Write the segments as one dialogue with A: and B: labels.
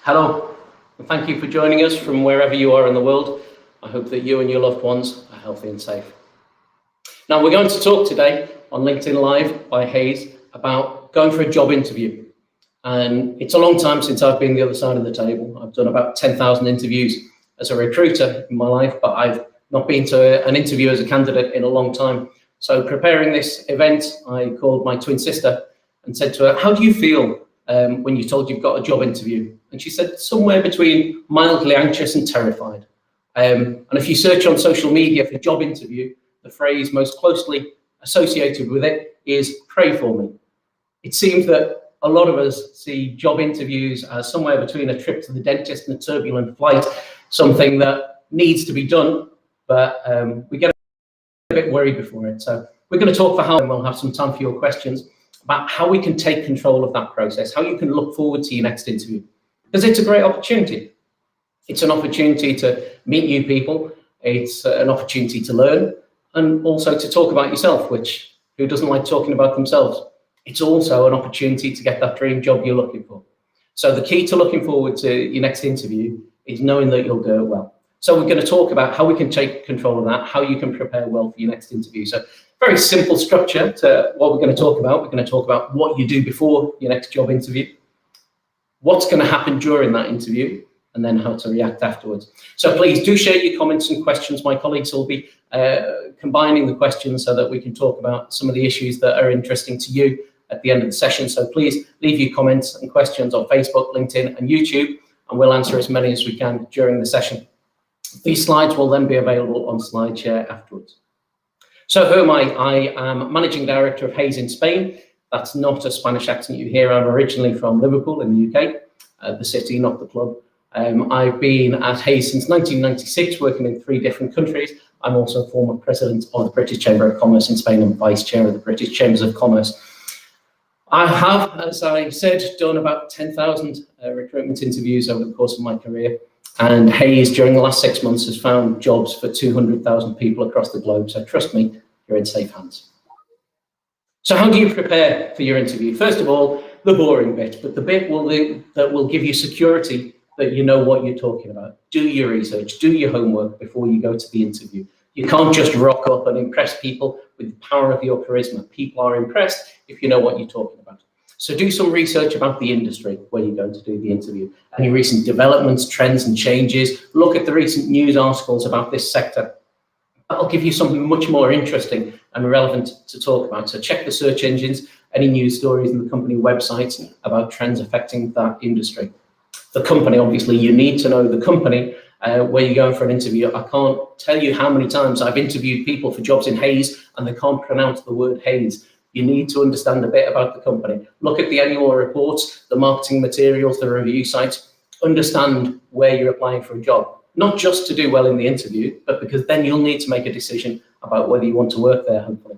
A: Hello, and thank you for joining us from wherever you are in the world. I hope that you and your loved ones are healthy and safe. Now, we're going to talk today on LinkedIn Live by Hayes about going for a job interview. And it's a long time since I've been the other side of the table. I've done about 10,000 interviews as a recruiter in my life, but I've not been to an interview as a candidate in a long time. So preparing this event, I called my twin sister and said to her, how do you feel when you're told you've got a job interview? And she said somewhere between mildly anxious and terrified. And if you search on social media for job interview, the phrase most closely associated with it is pray for me. It seems that a lot of us see job interviews as somewhere between a trip to the dentist and a turbulent flight, something that needs to be done, but we get a bit worried before it. So we're going to talk for how, and we'll have some time for your questions about how we can take control of that process, how you can look forward to your next interview. Because it's a great opportunity. It's an opportunity to meet new people. It's an opportunity to learn and also to talk about yourself, which who doesn't like talking about themselves? It's also an opportunity to get that dream job you're looking for. So the key to looking forward to your next interview is knowing that you'll do it well. So we're going to talk about how we can take control of that, how you can prepare well for your next interview. So very simple structure to what we're going to talk about. We're going to talk about what you do before your next job interview, what's going to happen during that interview, and then how to react afterwards. So please do share your comments and questions. My colleagues will be combining the questions so that we can talk about some of the issues that are interesting to you at the end of the session. So please leave your comments and questions on Facebook, LinkedIn, and YouTube, and we'll answer as many as we can during the session. These slides will then be available on SlideShare afterwards. So who am I? I am Managing Director of Hayes in Spain. That's not a Spanish accent you hear. I'm originally from Liverpool in the UK, the city, not the club. I've been at Hayes since 1996, working in 3 different countries. I'm also former president of the British Chamber of Commerce in Spain and vice chair of the British Chambers of Commerce. I have, as I said, done about 10,000 recruitment interviews over the course of my career. And Hayes, during the last 6 months, has found jobs for 200,000 people across the globe. So trust me, you're in safe hands. So how do you prepare for your interview? First of all, the boring bit, but the bit that will give you security that you know what you're talking about. Do your research, do your homework before you go to the interview. You can't just rock up and impress people with the power of your charisma. People are impressed if you know what you're talking about. So do some research about the industry where you're going to do the interview. Any recent developments, trends and changes. Look at the recent news articles about this sector. That'll give you something much more interesting and relevant to talk about. So check the search engines, any news stories and the company websites about trends affecting that industry. The company, obviously, you need to know the company where you're going for an interview. I can't tell you how many times I've interviewed people for jobs in Hayes and they can't pronounce the word Hayes. You need to understand a bit about the company. Look at the annual reports, the marketing materials, the review sites. Understand where you're applying for a job. Not just to do well in the interview, but because then you'll need to make a decision about whether you want to work there, hopefully.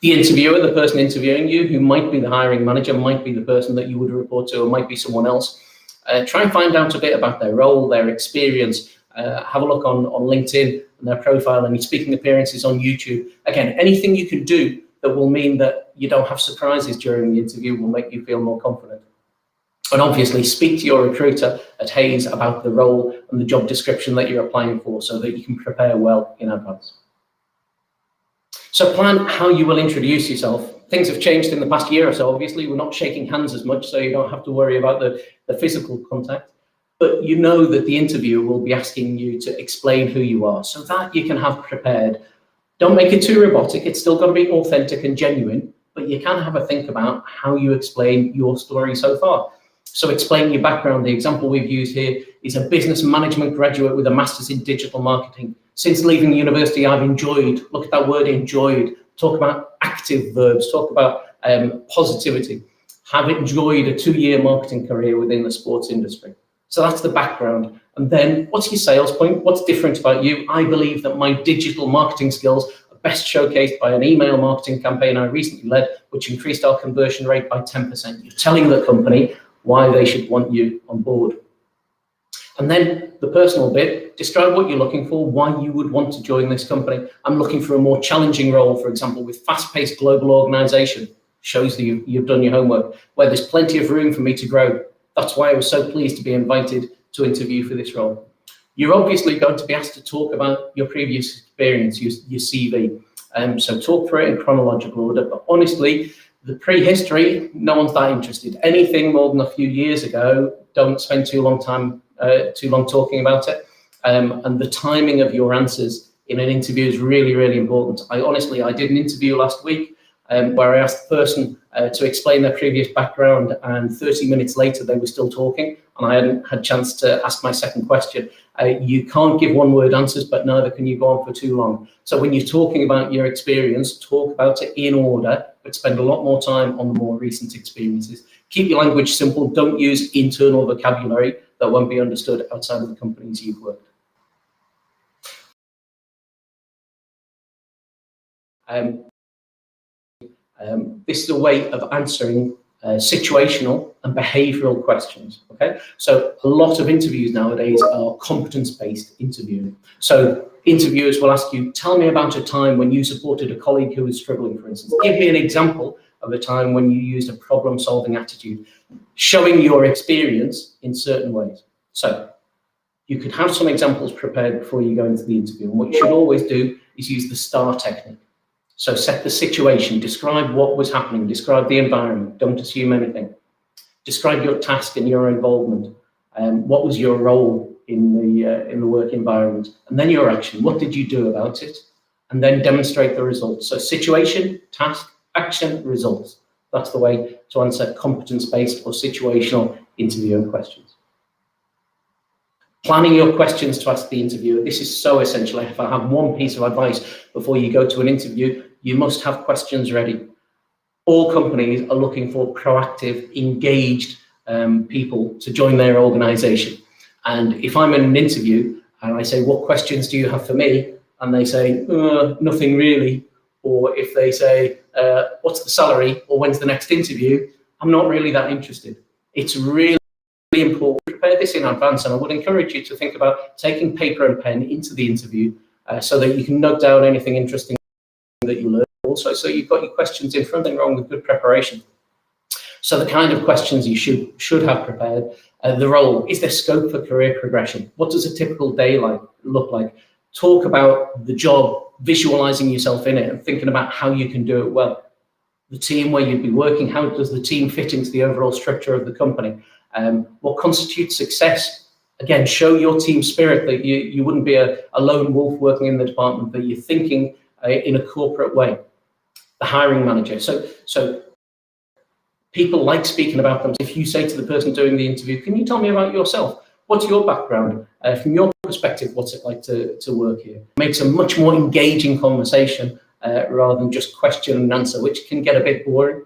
A: The interviewer, the person interviewing you, who might be the hiring manager, might be the person that you would report to, or might be someone else. Try and find out a bit about their role, their experience. Have a look on LinkedIn and their profile, and speaking appearances on YouTube. Again, anything you can do that will mean that you don't have surprises during the interview will make you feel more confident. And obviously speak to your recruiter at Hayes about the role and the job description that you're applying for so that you can prepare well in advance. So plan how you will introduce yourself. Things have changed in the past year or so. Obviously, we're not shaking hands as much, so you don't have to worry about the physical contact. But you know that the interviewer will be asking you to explain who you are, so that you can have prepared. Don't make it too robotic. It's still got to be authentic and genuine, but you can have a think about how you explain your story so far. So explain your background. The example we've used here is a business management graduate with a master's in digital marketing. Since leaving university, I've enjoyed, look at that word, enjoyed. Talk about active verbs, talk about positivity. Have enjoyed a 2-year marketing career within the sports industry. So that's the background. And then what's your sales point? What's different about you? I believe that my digital marketing skills are best showcased by an email marketing campaign I recently led, which increased our conversion rate by 10%. You're telling the company why they should want you on board. And then the personal bit, describe what you're looking for, why you would want to join this company. I'm looking for a more challenging role, for example, with fast-paced global organization. Shows that you've done your homework, where there's plenty of room for me to grow. That's why I was so pleased to be invited to interview for this role. You're obviously going to be asked to talk about your previous experience, your CV. So talk through it in chronological order, but honestly, the prehistory, no one's that interested. Anything more than a few years ago, don't spend too long talking about it. And the timing of your answers in an interview is really, really important. I did an interview last week where I asked the person to explain their previous background, and 30 minutes later they were still talking, and I hadn't had a chance to ask my second question. You can't give one-word answers, but neither can you go on for too long. So when you're talking about your experience, talk about it in order, but spend a lot more time on the more recent experiences. Keep your language simple. Don't use internal vocabulary that won't be understood outside of the companies you've worked. This is a way of answering situational and behavioural questions. Okay, so a lot of interviews nowadays are competence-based interviewing. So interviewers will ask you, tell me about a time when you supported a colleague who was struggling, for instance. Give me an example of a time when you used a problem-solving attitude, showing your experience in certain ways. So you could have some examples prepared before you go into the interview. And what you should always do is use the STAR technique. So set the situation, describe what was happening, describe the environment, don't assume anything. Describe your task and your involvement. What was your role in the work environment? And then your action, what did you do about it? And then demonstrate the results. So situation, task, action, results. That's the way to answer competence-based or situational interviewing questions. Planning your questions to ask the interviewer. This is so essential. If I have one piece of advice before you go to an interview, you must have questions ready. All companies are looking for proactive, engaged people to join their organization. And if I'm in an interview and I say, what questions do you have for me? And they say, nothing really. Or if they say, what's the salary? Or when's the next interview? I'm not really that interested. It's really important. Prepare this in advance, and I would encourage you to think about taking paper and pen into the interview so that you can note down anything interesting that you learn. Also, so you've got your questions in front, nothing wrong with good preparation. So the kind of questions you should have prepared. The role, is there scope for career progression? What does a typical day look like? Talk about the job, visualizing yourself in it and thinking about how you can do it well. The team where you'd be working, how does the team fit into the overall structure of the company? What constitutes success? Again, show your team spirit, that you wouldn't be a lone wolf working in the department, that you're thinking in a corporate way. The hiring manager. So people like speaking about them. If you say to the person doing the interview, can you tell me about yourself? What's your background? From your perspective, what's it like to work here? It makes a much more engaging conversation rather than just question and answer, which can get a bit boring.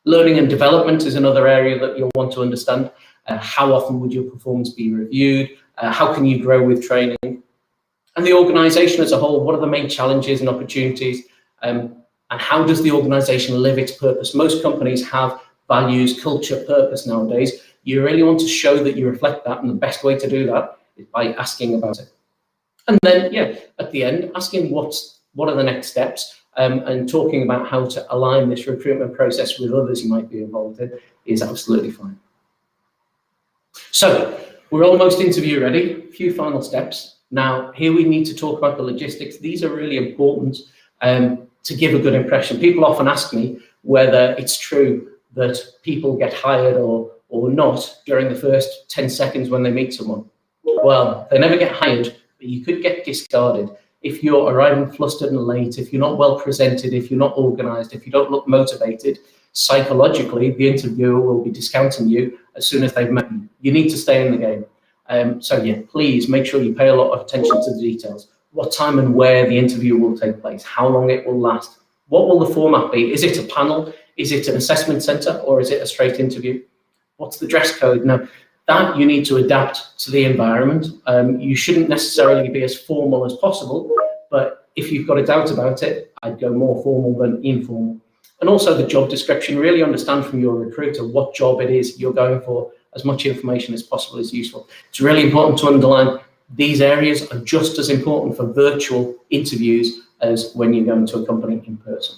A: Learning and development is another area that you'll want to understand. How often would your performance be reviewed? How can you grow with training? And the organization as a whole, what are the main challenges and opportunities? And how does the organization live its purpose? Most companies have values, culture, purpose nowadays. You really want to show that you reflect that, and the best way to do that is by asking about it. And then, yeah, at the end, asking what are the next steps, and talking about how to align this recruitment process with others you might be involved in is absolutely fine. So we're almost interview ready. A few final steps. Now, here we need to talk about the logistics. These are really important to give a good impression. People often ask me whether it's true that people get hired or not during the first 10 seconds when they meet someone. Well, they never get hired, but you could get discarded. If you're arriving flustered and late, if you're not well presented, if you're not organized, if you don't look motivated, psychologically, the interviewer will be discounting you as soon as they've met you. You need to stay in the game. So yeah, please make sure you pay a lot of attention to the details. What time and where the interview will take place, how long it will last, what will the format be? Is it a panel? Is it an assessment center, or is it a straight interview? What's the dress code? Now, that you need to adapt to the environment. You shouldn't necessarily be as formal as possible, but if you've got a doubt about it, I'd go more formal than informal. And also the job description, really understand from your recruiter what job it is you're going for. As much information as possible is useful. It's really important to underline these areas are just as important for virtual interviews as when you're going to a company in person.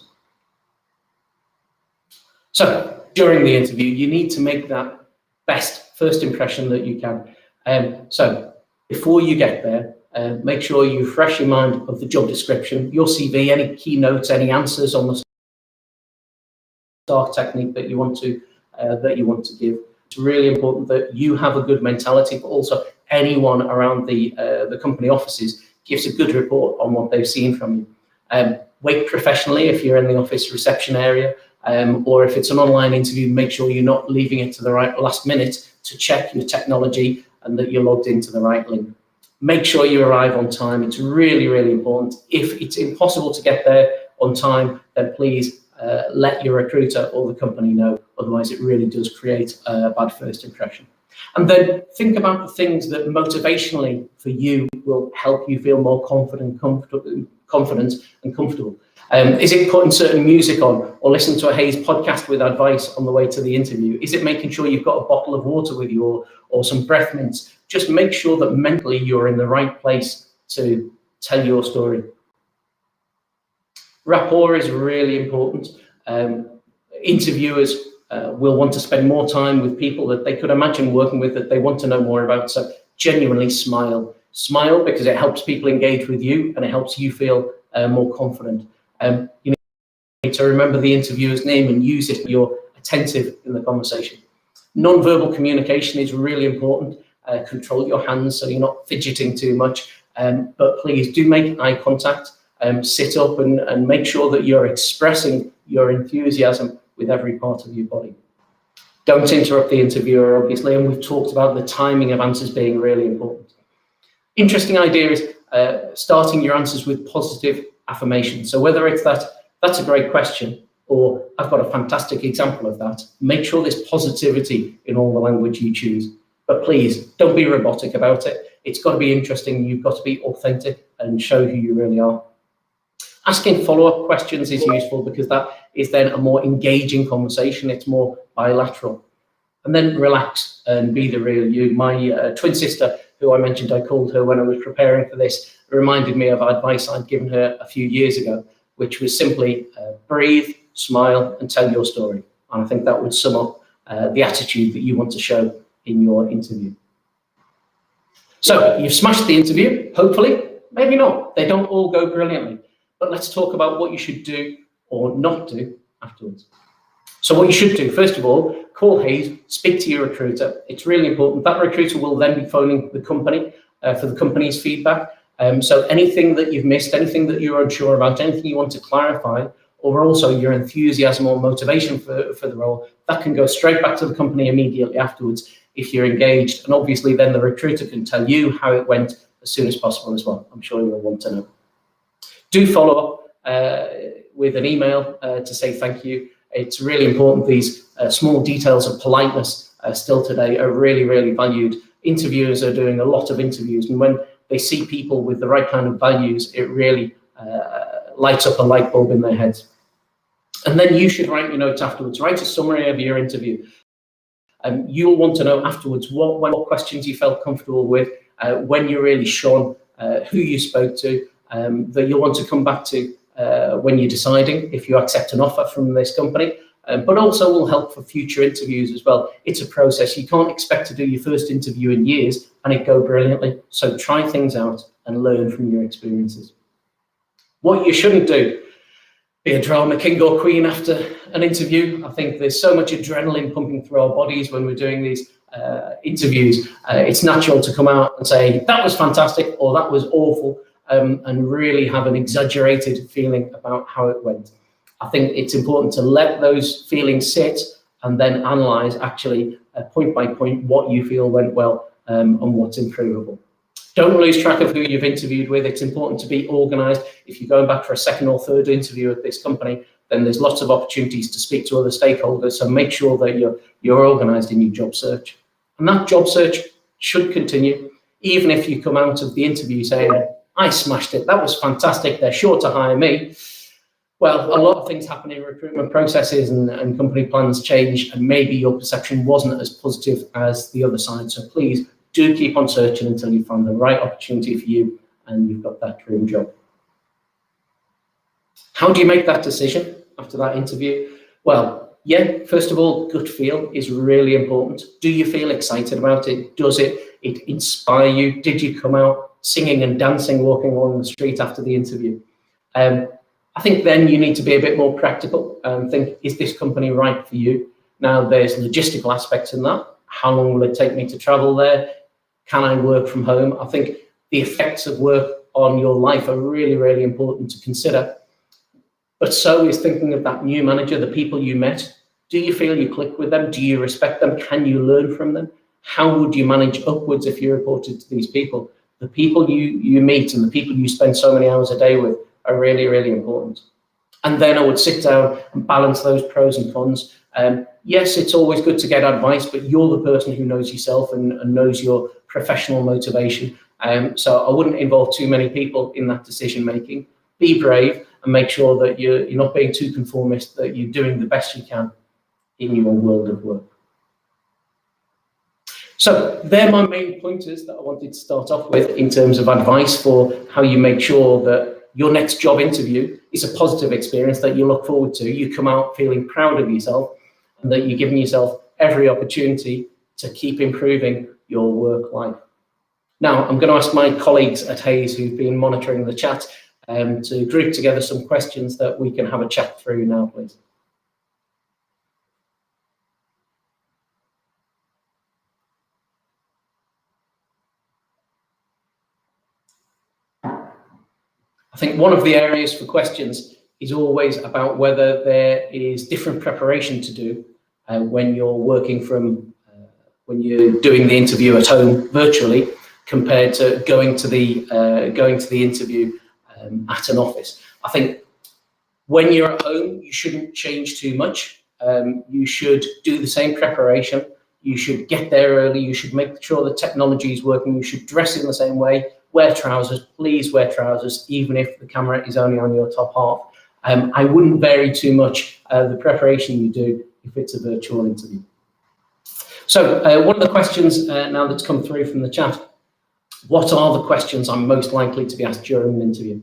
A: So during the interview, you need to make that best first impression that you can. So before you get there, make sure you refresh your mind of the job description, your CV, any keynotes, any answers on the STAR technique that you want to give. It's really important that you have a good mentality, but also anyone around the company offices gives a good report on what they've seen from you. Wait professionally if you're in the office reception area, or if it's an online interview, make sure you're not leaving it to the last minute to check your technology and that you're logged into the right link. Make sure you arrive on time. It's really, really important. If it's impossible to get there on time, then please let your recruiter or the company know. Otherwise, it really does create a bad first impression. And then think about the things that motivationally for you will help you feel more confident and comfortable. Is it putting certain music on or listening to a Hayes podcast with advice on the way to the interview? Is it making sure you've got a bottle of water with you or some breath mints? Just make sure that mentally you're in the right place to tell your story. Rapport is really important. Interviewers will want to spend more time with people that they could imagine working with, that they want to know more about. So genuinely smile. Smile because it helps people engage with you and it helps you feel more confident. You need to remember the interviewer's name and use it when you're attentive in the conversation. Non-verbal communication is really important. Control your hands so you're not fidgeting too much. But please do make eye contact. Sit up and make sure that you're expressing your enthusiasm with every part of your body. Don't interrupt the interviewer, obviously, and we've talked about the timing of answers being really important. Interesting idea is starting your answers with positive affirmation. So whether it's that's a great question, or I've got a fantastic example of that, make sure there's positivity in all the language you choose. But please, don't be robotic about it. It's got to be interesting. You've got to be authentic and show who you really are. Asking follow-up questions is useful because that is then a more engaging conversation. It's more bilateral. And then relax and be the real you. My twin sister, who I mentioned, I called her when I was preparing for this, reminded me of advice I'd given her a few years ago, which was simply breathe, smile, and tell your story. And I think that would sum up the attitude that you want to show in your interview. So you've smashed the interview, hopefully. Maybe not. They don't all go brilliantly. But let's talk about what you should do or not do afterwards. So what you should do, first of all, call Hayes, speak to your recruiter. It's really important. That recruiter will then be phoning the company for the company's feedback. So anything that you've missed, anything that you're unsure about, anything you want to clarify, or also your enthusiasm or motivation for the role, that can go straight back to the company immediately afterwards if you're engaged. And obviously then the recruiter can tell you how it went as soon as possible as well. I'm sure you'll want to know. Do follow up with an email to say thank you. It's really important. These small details of politeness still today are really, really valued. Interviewers are doing a lot of interviews, and when they see people with the right kind of values, it really lights up a light bulb in their heads. And then you should write your notes afterwards. Write a summary of your interview. You'll want to know afterwards what questions you felt comfortable with, when you really shone, who you spoke to, that you'll want to come back to when you're deciding if you accept an offer from this company, but also will help for future interviews as well. It's a process. You can't expect to do your first interview in years and it go brilliantly. So try things out and learn from your experiences. What you shouldn't do, be a drama king or queen after an interview. I think there's so much adrenaline pumping through our bodies when we're doing these interviews. It's natural to come out and say, that was fantastic or that was awful. And really have an exaggerated feeling about how it went. I think it's important to let those feelings sit and then analyze actually point by point what you feel went well and what's improvable. Don't lose track of who you've interviewed with. It's important to be organized. If you're going back for a second or third interview at this company, then there's lots of opportunities to speak to other stakeholders. So make sure that you're organized in your job search. And that job search should continue, even if you come out of the interview saying, I smashed it, that was fantastic, they're sure to hire me. Well, a lot of things happen in recruitment processes and company plans change, and maybe your perception wasn't as positive as the other side. So please do keep on searching until you find the right opportunity for you and you've got that dream job. How do you make that decision after that interview? Well, Yeah, first of all, gut feel is really important. Do you feel excited about it? Does it inspire you? Did you come out singing and dancing, walking along the street after the interview? I think then you need to be a bit more practical and think, is this company right for you? Now, there's logistical aspects in that. How long will it take me to travel there? Can I work from home? I think the effects of work on your life are really, really important to consider. But so is thinking of that new manager, the people you met. Do you feel you click with them? Do you respect them? Can you learn from them? How would you manage upwards if you reported to these people? The people you meet and the people you spend so many hours a day with are really, really important. And then I would sit down and balance those pros and cons. Yes, it's always good to get advice, but you're the person who knows yourself and knows your professional motivation. So I wouldn't involve too many people in that decision making. Be brave and make sure that you're not being too conformist, that you're doing the best you can in your world of work. So they're my main pointers that I wanted to start off with in terms of advice for how you make sure that your next job interview is a positive experience that you look forward to. You come out feeling proud of yourself and that you're giving yourself every opportunity to keep improving your work life. Now, I'm going to ask my colleagues at Hayes who've been monitoring the chat to group together some questions that we can have a chat through now, please. I think one of the areas for questions is always about whether there is different preparation to do when you're working from, when you're doing the interview at home virtually compared to going to the interview at an office. I think when you're at home, you shouldn't change too much. You should do the same preparation. You should get there early. You should make sure the technology is working. You should dress in the same way. Wear trousers, please wear trousers, even if the camera is only on your top half. I wouldn't vary too much the preparation you do if it's a virtual interview. So one of the questions now that's come through from the chat, what are the questions I'm most likely to be asked during an interview?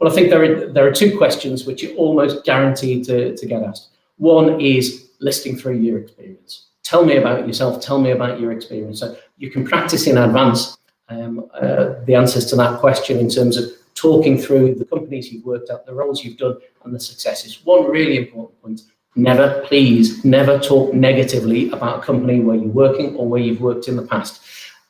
A: Well, I think there are two questions which you're almost guaranteed to get asked. One is listing through your experience. Tell me about yourself, tell me about your experience. So you can practice in advance the answers to that question in terms of talking through the companies you've worked at, the roles you've done, and the successes. One really important point, never, please, never talk negatively about a company where you're working or where you've worked in the past.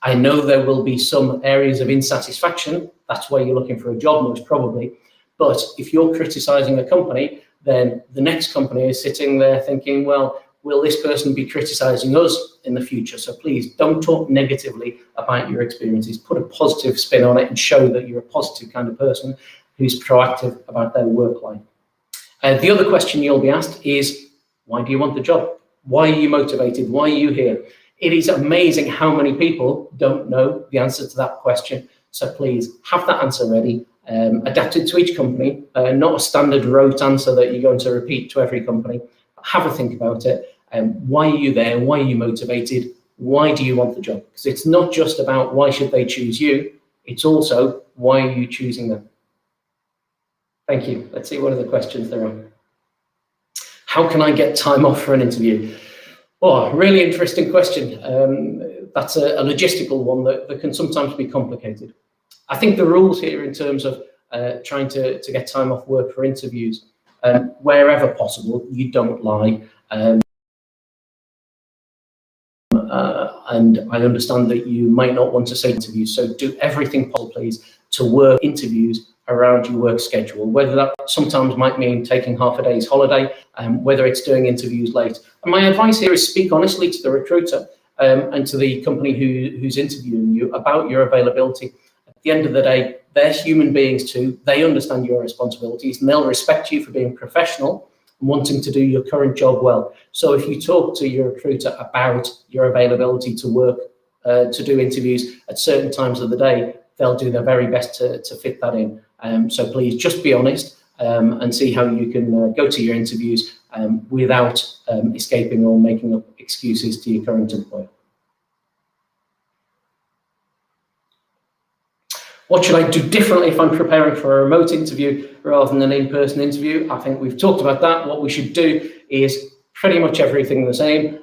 A: I know there will be some areas of insatisfaction. That's why you're looking for a job, most probably. But if you're criticizing a company, then the next company is sitting there thinking, well, will this person be criticizing us in the future? So please don't talk negatively about your experiences. Put a positive spin on it and show that you're a positive kind of person who's proactive about their work life. The other question you'll be asked is, why do you want the job? Why are you motivated? Why are you here? It is amazing how many people don't know the answer to that question. So please have that answer ready, adapted to each company, not a standard rote answer that you're going to repeat to every company. Have a think about it. Why are you there? Why are you motivated? Why do you want the job? Because it's not just about why should they choose you, it's also why are you choosing them? Thank you. Let's see what other questions there are. How can I get time off for an interview? Oh, really interesting question. That's a logistical one that can sometimes be complicated. I think the rules here in terms of trying to get time off work for interviews, wherever possible, you don't lie. And I understand that you might not want to say interviews, so do everything possible, please, to work interviews around your work schedule, whether that sometimes might mean taking half a day's holiday, whether it's doing interviews late. And my advice here is speak honestly to the recruiter and to the company who's interviewing you about your availability. At the end of the day, they're human beings too. They understand your responsibilities and they'll respect you for being professional and wanting to do your current job well. So if you talk to your recruiter about your availability to work, to do interviews at certain times of the day, they'll do their very best to fit that in. So please just be honest and see how you can go to your interviews without escaping or making up excuses to your current employer. What should I do differently if I'm preparing for a remote interview rather than an in-person interview? I think we've talked about that. What we should do is pretty much everything the same.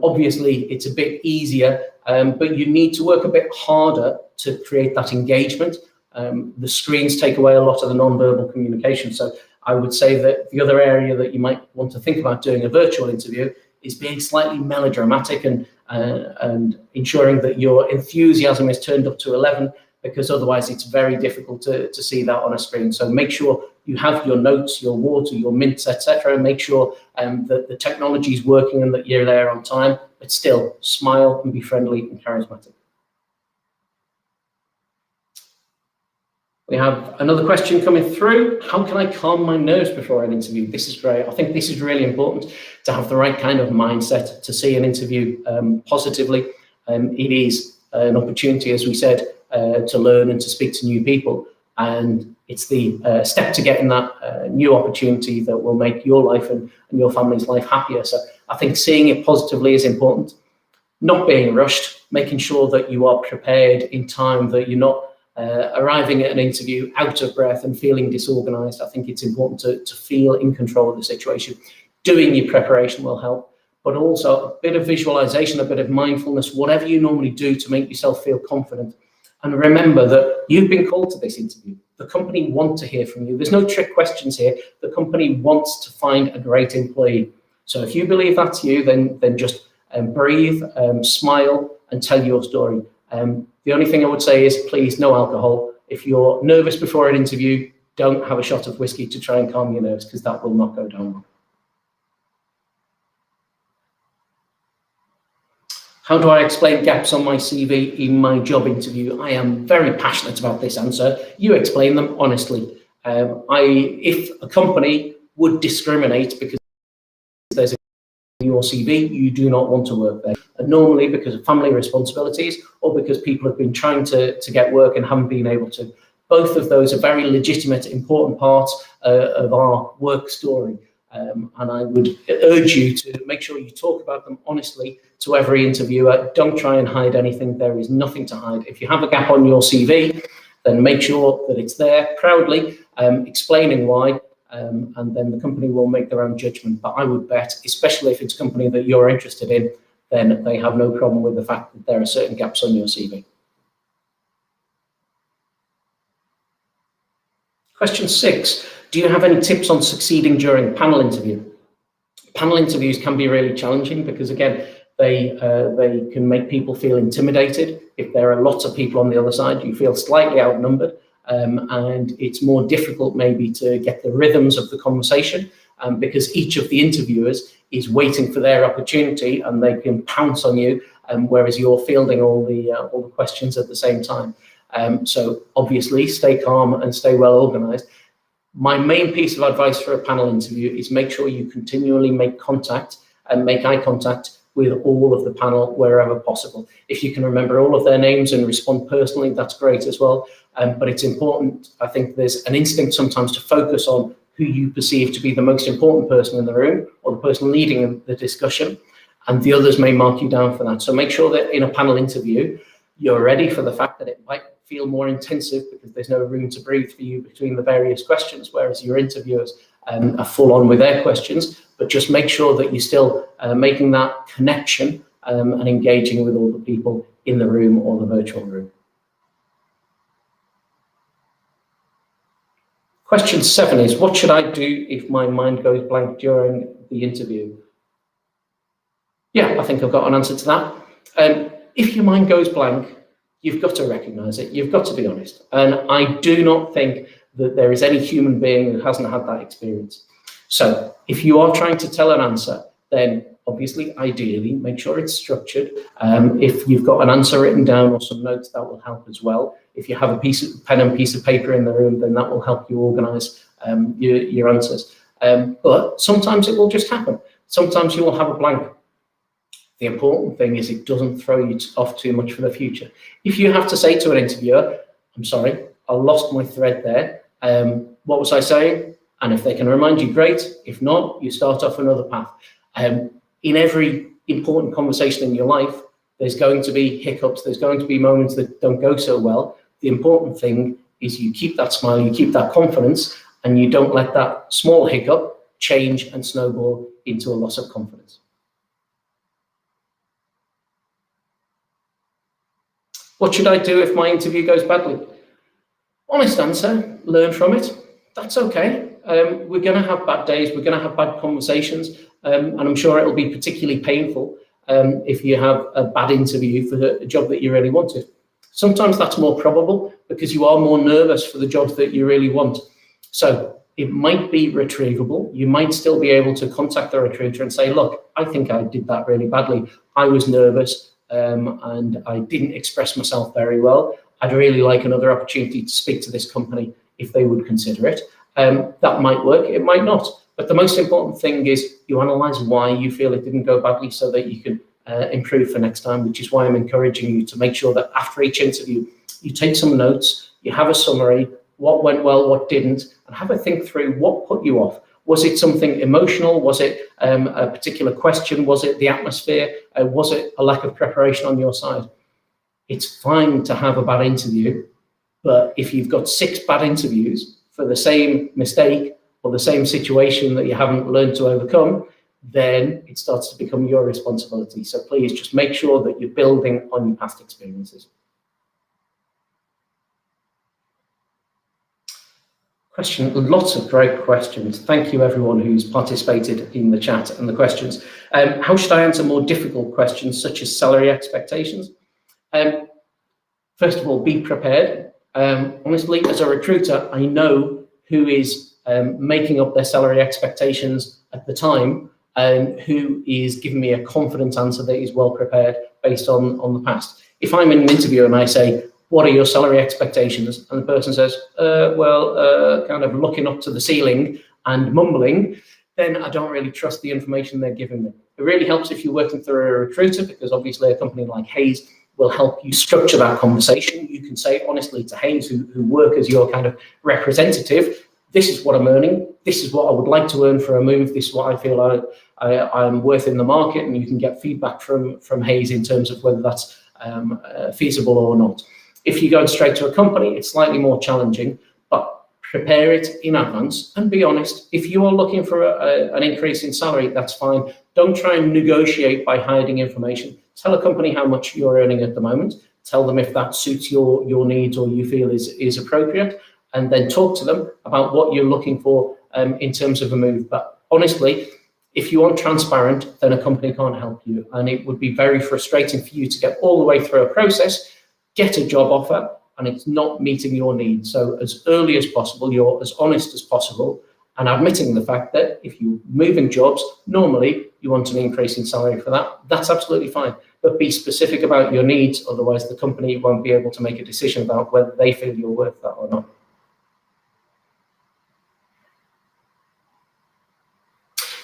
A: Obviously, it's a bit easier, but you need to work a bit harder to create that engagement. The screens take away a lot of the non-verbal communication. So I would say that the other area that you might want to think about doing a virtual interview is being slightly melodramatic and ensuring that your enthusiasm is turned up to 11, because otherwise it's very difficult to see that on a screen. So make sure you have your notes, your water, your mints, etc. Make sure that the technology is working and that you're there on time, but still smile and be friendly and charismatic. We have another question coming through. How can I calm my nerves before an interview? This is great. I think this is really important, to have the right kind of mindset to see an interview positively. It is an opportunity, as we said, to learn and to speak to new people. And it's the step to getting that new opportunity that will make your life and your family's life happier. So I think seeing it positively is important. Not being rushed, making sure that you are prepared in time, that you're not arriving at an interview out of breath and feeling disorganized. I think it's important to feel in control of the situation. Doing your preparation will help, but also a bit of visualization, a bit of mindfulness, whatever you normally do to make yourself feel confident. And remember that you've been called to this interview. The company want to hear from you. There's no trick questions here. The company wants to find a great employee. So if you believe that's you, then just breathe, smile, and tell your story. The only thing I would say is, please, no alcohol. If you're nervous before an interview, don't have a shot of whiskey to try and calm your nerves, because that will not go down well. How do I explain gaps on my CV in my job interview? I am very passionate about this answer. You explain them honestly. If a company would discriminate because there's a in your CV, you do not want to work there. And normally because of family responsibilities or because people have been trying to get work and haven't been able to. Both of those are very legitimate, important parts of our work story. And I would urge you to make sure you talk about them honestly to every interviewer. Don't try and hide anything. There is nothing to hide. If you have a gap on your CV, then make sure that it's there proudly, explaining why, and then the company will make their own judgment. But I would bet, especially if it's a company that you're interested in, then they have no problem with the fact that there are certain gaps on your CV. Question 6. Do you have any tips on succeeding during a panel interview? Panel interviews can be really challenging because, again, they can make people feel intimidated. If there are lots of people on the other side, you feel slightly outnumbered, and it's more difficult maybe to get the rhythms of the conversation because each of the interviewers is waiting for their opportunity and they can pounce on you, whereas you're fielding all the questions at the same time. So obviously, stay calm and stay well organized. My main piece of advice for a panel interview is make sure you continually make contact and make eye contact with all of the panel wherever possible. If you can remember all of their names and respond personally, that's great as well. But it's important, I think there's an instinct sometimes to focus on who you perceive to be the most important person in the room or the person leading the discussion, and the others may mark you down for that. So make sure that in a panel interview, you're ready for the fact that it might feel more intensive because there's no room to breathe for you between the various questions, whereas your interviewers are full on with their questions. But just make sure that you're still making that connection and engaging with all the people in the room or the virtual room. Question 7 is, what should I do if my mind goes blank during the interview? Yeah, I think I've got an answer to that. If your mind goes blank, you've got to recognize it. You've got to be honest. And I do not think that there is any human being who hasn't had that experience. So if you are trying to tell an answer, then obviously, ideally, make sure it's structured. If you've got an answer written down or some notes, that will help as well. If you have a pen and piece of paper in the room, then that will help you organize your answers. But sometimes it will just happen. Sometimes you will have a blank. The important thing is it doesn't throw you off too much for the future. If you have to say to an interviewer, I'm sorry, I lost my thread there. What was I saying? And if they can remind you, great. If not, you start off another path. In every important conversation in your life, there's going to be hiccups. There's going to be moments that don't go so well. The important thing is you keep that smile, you keep that confidence, and you don't let that small hiccup change and snowball into a loss of confidence. What should I do if my interview goes badly? Honest answer, learn from it. That's okay. We're going to have bad days. We're going to have bad conversations. And I'm sure it'll be particularly painful if you have a bad interview for a job that you really wanted. Sometimes that's more probable because you are more nervous for the jobs that you really want. So it might be retrievable. You might still be able to contact the recruiter and say, look, I think I did that really badly. I was nervous and I didn't express myself very well. I'd really like another opportunity to speak to this company if they would consider it. That might work, it might not. But the most important thing is you analyze why you feel it didn't go badly so that you can improve for next time, which is why I'm encouraging you to make sure that after each interview, you take some notes, you have a summary, what went well, what didn't, and have a think through what put you off. Was it something emotional? Was it a particular question? Was it the atmosphere? Was it a lack of preparation on your side? It's fine to have a bad interview, but if you've got 6 bad interviews for the same mistake or the same situation that you haven't learned to overcome, then it starts to become your responsibility. So please just make sure that you're building on your past experiences. Question, lots of great questions. Thank you everyone who's participated in the chat and the questions. How should I answer more difficult questions such as salary expectations? First of all, be prepared. Honestly, as a recruiter, I know who is making up their salary expectations at the time and who is giving me a confident answer that is well prepared based on the past. If I'm in an interview and I say, what are your salary expectations? And the person says, kind of looking up to the ceiling and mumbling, then I don't really trust the information they're giving me. It really helps if you're working through a recruiter, because obviously a company like Hays will help you structure that conversation. You can say honestly to Hays, who work as your kind of representative, this is what I'm earning, this is what I would like to earn for a move, this is what I feel I'm worth in the market, and you can get feedback from Hays in terms of whether that's feasible or not. If you're going straight to a company, it's slightly more challenging, but prepare it in advance and be honest. If you are looking for an increase in salary, that's fine. Don't try and negotiate by hiding information. Tell a company how much you're earning at the moment. Tell them if that suits your needs or you feel is appropriate, and then talk to them about what you're looking for in terms of a move. But honestly, if you aren't transparent, then a company can't help you. And it would be very frustrating for you to get all the way through a process, get a job offer, and it's not meeting your needs. So as early as possible, you're as honest as possible, and admitting the fact that if you're moving jobs, normally you want an increase in salary for that. That's absolutely fine. But be specific about your needs, otherwise the company won't be able to make a decision about whether they feel you're worth that or not.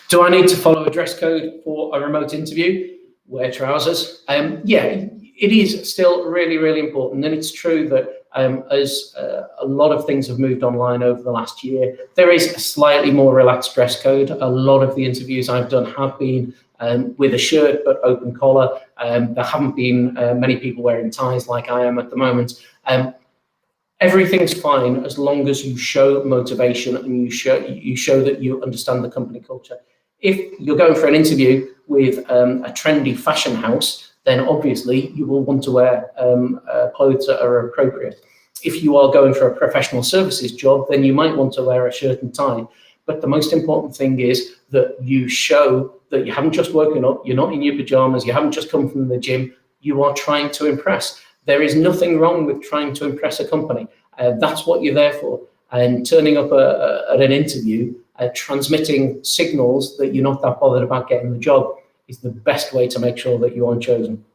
A: Do I need to follow a dress code for a remote interview? Wear trousers. Yeah, it is still really, really important. And it's true that as a lot of things have moved online over the last year, there is a slightly more relaxed dress code. A lot of the interviews I've done have been with a shirt but open collar. There haven't been many people wearing ties like I am at the moment. Everything's fine as long as you show motivation and you show that you understand the company culture. If you're going for an interview with a trendy fashion house, then obviously you will want to wear clothes that are appropriate. If you are going for a professional services job, then you might want to wear a shirt and tie. But the most important thing is that you show that you haven't just woken up, you're not in your pajamas, you haven't just come from the gym, you are trying to impress. There is nothing wrong with trying to impress a company. That's what you're there for. And turning up at an interview, transmitting signals that you're not that bothered about getting the job is the best way to make sure that you aren't chosen.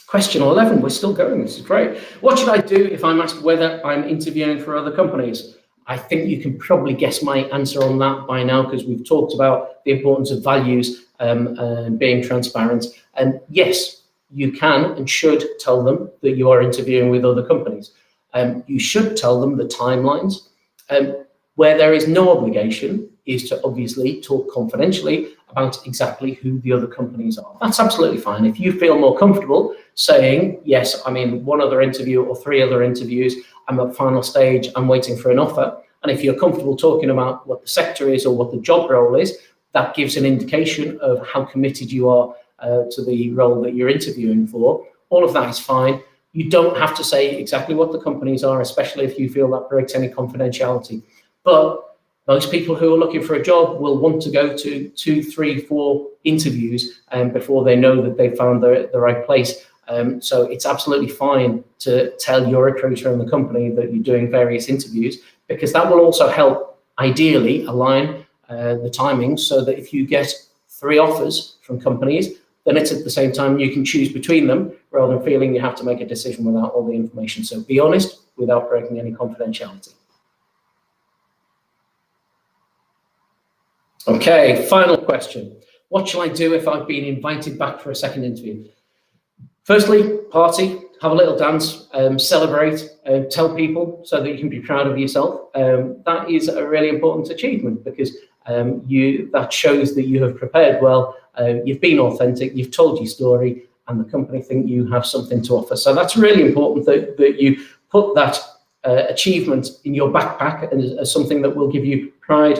A: Question 11, we're still going, this is great. What should I do if I'm asked whether I'm interviewing for other companies? I think you can probably guess my answer on that by now, because we've talked about the importance of values and being transparent. And yes, you can and should tell them that you are interviewing with other companies. You should tell them the timelines. Where there is no obligation is to obviously talk confidentially about exactly who the other companies are. That's absolutely fine. If you feel more comfortable saying, yes, I'm in one other interview or 3 other interviews, I'm at final stage, I'm waiting for an offer, And if you're comfortable talking about what the sector is or what the job role is, that gives an indication of how committed you are to the role that you're interviewing for. All of that is fine. You don't have to say exactly what the companies are, especially if you feel that breaks any confidentiality. But most people who are looking for a job will want to go to 2, 3, 4 interviews before they know that they've found the right place. So it's absolutely fine to tell your recruiter and the company that you're doing various interviews, because that will also help ideally align the timings so that if you get 3 offers from companies, then it's at the same time you can choose between them rather than feeling you have to make a decision without all the information. So be honest without breaking any confidentiality. Okay, final question. What shall I do if I've been invited back for a second interview? Firstly, party, have a little dance, celebrate, tell people so that you can be proud of yourself. That is a really important achievement, because that shows that you have prepared well, you've been authentic, you've told your story, and the company think you have something to offer. So that's really important that you put that achievement in your backpack as something that will give you pride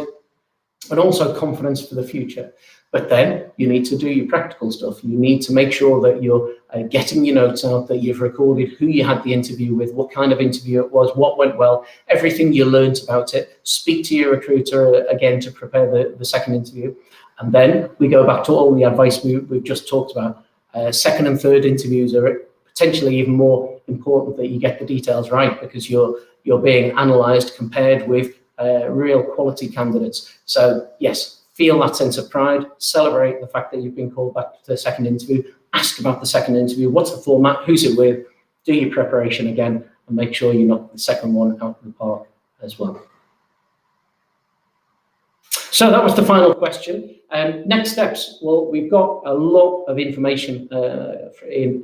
A: and also confidence for the future. But then you need to do your practical stuff. You need to make sure that you're getting your notes out, that you've recorded who you had the interview with, what kind of interview it was, what went well, everything you learned about it. Speak to your recruiter again to prepare the second interview. And then we go back to all the advice we've just talked about. Second and third interviews are potentially even more important that you get the details right, because you're being analysed, compared with real quality candidates. So yes, feel that sense of pride, celebrate the fact that you've been called back to the second interview, ask about the second interview, what's the format, who's it with, do your preparation again, and make sure you knock the second one out of the park as well. So that was the final question. Next steps, well, we've got a lot of information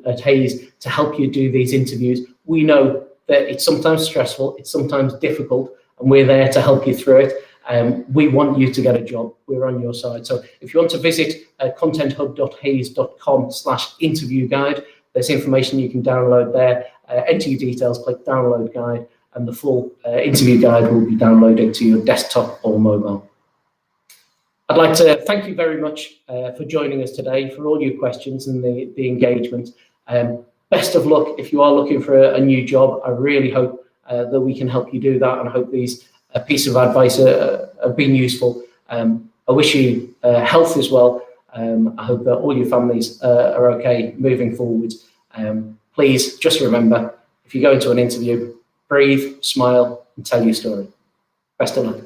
A: at Hays to help you do these interviews. We know that it's sometimes stressful, it's sometimes difficult, and we're there to help you through it. We want you to get a job. We're on your side. So if you want to visit contenthub.hays.com/interview guide, there's information you can download there. Enter your details, click download guide, and the full interview guide will be downloaded to your desktop or mobile. I'd like to thank you very much for joining us today, for all your questions and the engagement. Best of luck if you are looking for a new job. I really hope that we can help you do that, and I hope these piece of advice have been useful. I wish you health as well. I hope that all your families are okay moving forward. Please just remember, if you go into an interview, breathe, smile, and tell your story. Best of luck.